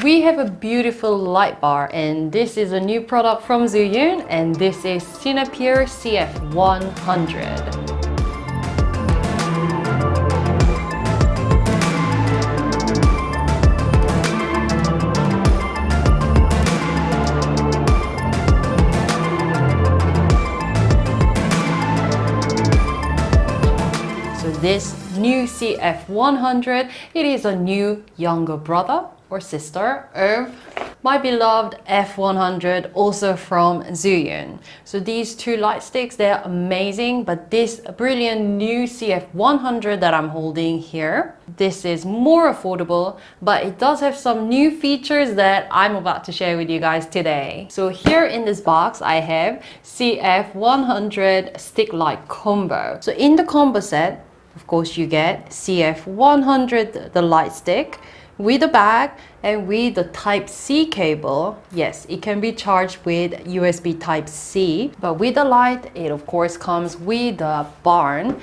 We have a beautiful light bar, and this is a new product from Zhiyun, and this is Cinepeer CF100. This new CF100, it is a new younger brother or sister of my beloved F100, also from Zhiyun. So these two light sticks, they're amazing, but this brilliant new CF100 that I'm holding here, this is more affordable, but it does have some new features that I'm about to share with you guys today. So here in this box, I have CF100 stick light combo. So in the combo set, of course, you get CF100, the light stick, with a bag and with the Type-C cable. Yes, it can be charged with USB Type-C, but with the light, it of course comes with the barn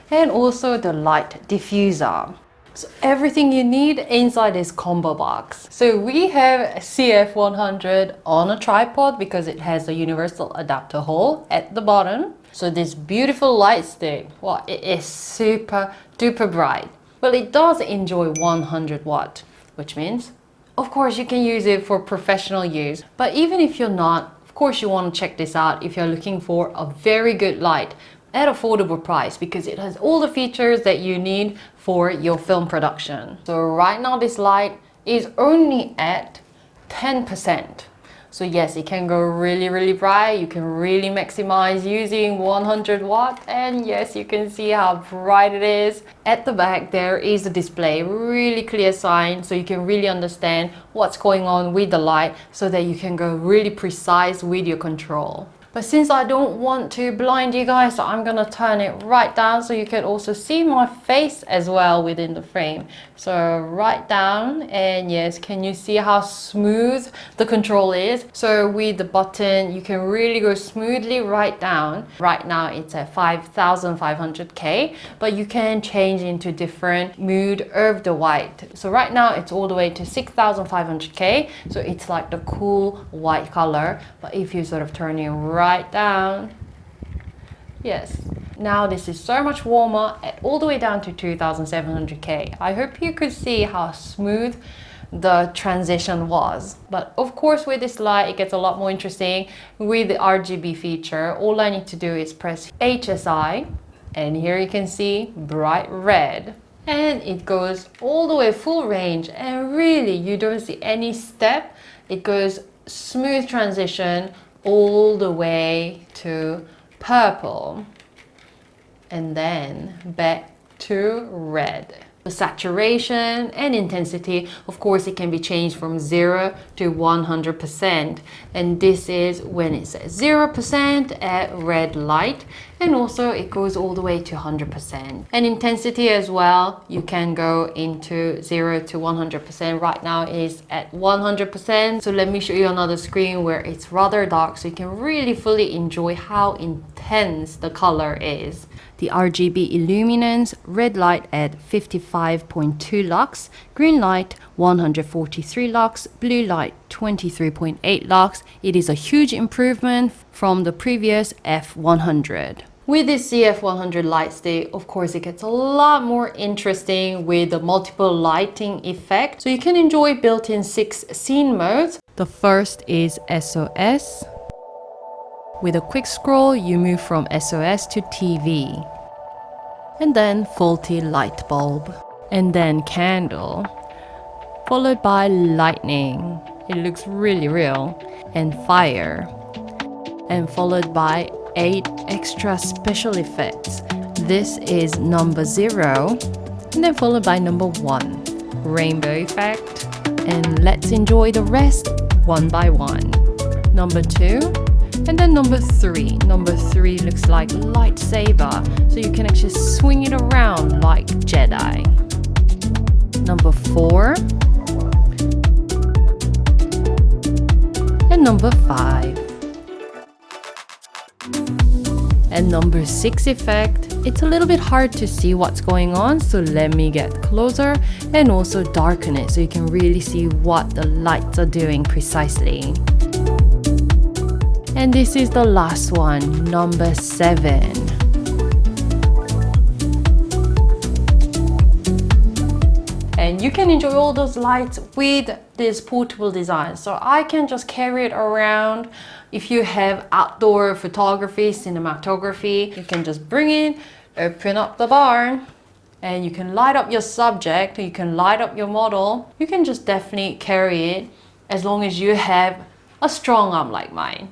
and also the light diffuser. So everything you need inside this combo box. So we have CF100 on a tripod because it has a universal adapter hole at the bottom. So this beautiful light stick, well, it is super duper bright. Well, it does enjoy 100 watt, which means, of course, you can use it for professional use. But even if you're not, of course, you want to check this out if you're looking for a very good light at affordable price, because it has all the features that you need for your film production. So right now this light is only at 10%. So yes, it can go really bright. You can really maximize using 100 watt, and yes, you can see how bright it is. At the back there is a display, really clear sign, so you can really understand what's going on with the light so that you can go really precise with your control. But since I don't want to blind you guys, so I'm gonna turn it right down so you can also see my face as well within the frame. So right down, and yes, can you see how smooth the control is? So with the button, you can really go smoothly right down. Right now it's at 5500K, but you can change into different mood of the white. So right now it's all the way to 6500K, so it's like the cool white color. But if you sort of turn it right down, yes, now this is so much warmer, at all the way down to 2700K. I hope you could see how smooth the transition was. But of course with this light it gets a lot more interesting with the RGB feature. All I need to do is press HSI, and here you can see bright red, and it goes all the way full range, and really you don't see any step. It goes smooth transition all the way to purple, and then back to red. The saturation and intensity, of course, it can be changed from 0 to 100%, and this is when it's at 0% at red light, and also it goes all the way to 100%. And intensity as well, you can go into 0 to 100%. Right now it is at 100%. So let me show you another screen where it's rather dark, so you can really fully enjoy how intense the color is. The RGB illuminance, red light at 55.2 lux, green light 143 lux, blue light 23.8 lux. It is a huge improvement from the previous F100. With this CF100 light stick, of course, it gets a lot more interesting with the multiple lighting effect. So you can enjoy built-in 6 scene modes. The first is SOS. With a quick scroll, you move from SOS to TV. And then faulty light bulb. And then candle. Followed by lightning. It looks really real. And fire. And followed by 8 extra special effects. This is number 0. And then followed by number 1. Rainbow effect. And let's enjoy the rest one by one. Number 2. And then number 3. Number 3 looks like lightsaber, so you can actually swing it around like Jedi. Number 4. And number 5. And number 6 effect, it's a little bit hard to see what's going on, so let me get closer and also darken it so you can really see what the lights are doing precisely. And this is the last one, number 7. And you can enjoy all those lights with this portable design. So I can just carry it around. If you have outdoor photography, cinematography, you can just bring it, open up the bar, and you can light up your subject, you can light up your model. You can just definitely carry it as long as you have a strong arm like mine.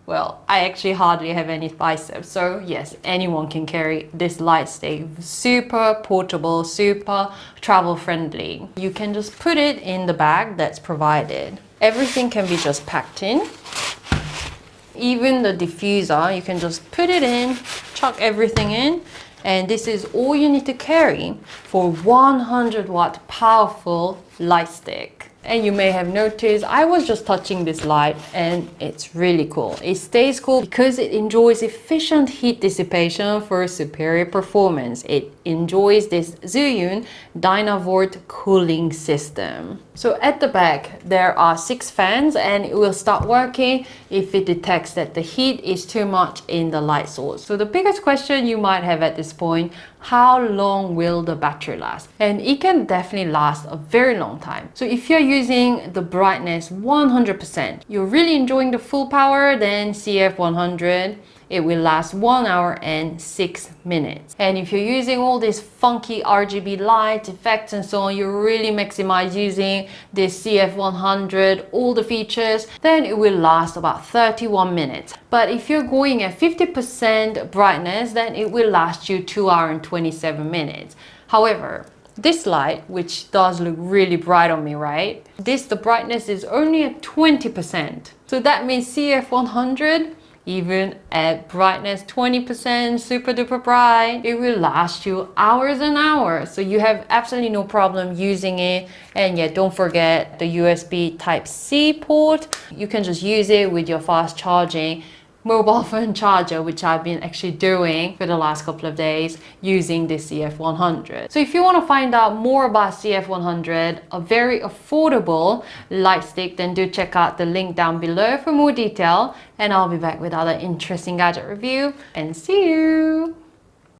Well, I actually hardly have any biceps, so yes, anyone can carry this light stick. Super portable, super travel friendly. You can just put it in the bag that's provided. Everything can be just packed in. Even the diffuser, you can just put it in, chuck everything in, and this is all you need to carry for 100 watt powerful light stick. And you may have noticed I was just touching this light and it's really cool. It stays cool because it enjoys efficient heat dissipation for superior performance. It enjoys this Zhiyun Dynavort cooling system. So at the back there are 6 fans and it will start working if it detects that the heat is too much in the light source. So the biggest question you might have at this point, how long will the battery last? And it can definitely last a very long time. So if you're using the brightness 100%, you're really enjoying the full power, then CF100, it will last 1 hour and 6 minutes. And if you're using all these funky RGB lights, effects and so on, you really maximize using this CF100, all the features, then it will last about 31 minutes. But if you're going at 50% brightness, then it will last you 2 hours and 27 minutes. However, this light, which does look really bright on me, right? The brightness is only at 20%. So that means CF100, even at brightness 20%, super duper bright, it will last you hours and hours. So you have absolutely no problem using it. And yeah, don't forget the USB Type-C port. You can just use it with your fast charging mobile phone charger, which I've been actually doing for the last couple of days using this CF100. So if you want to find out more about CF100, a very affordable light stick, then do check out the link down below for more detail, and I'll be back with other interesting gadget review, and see you.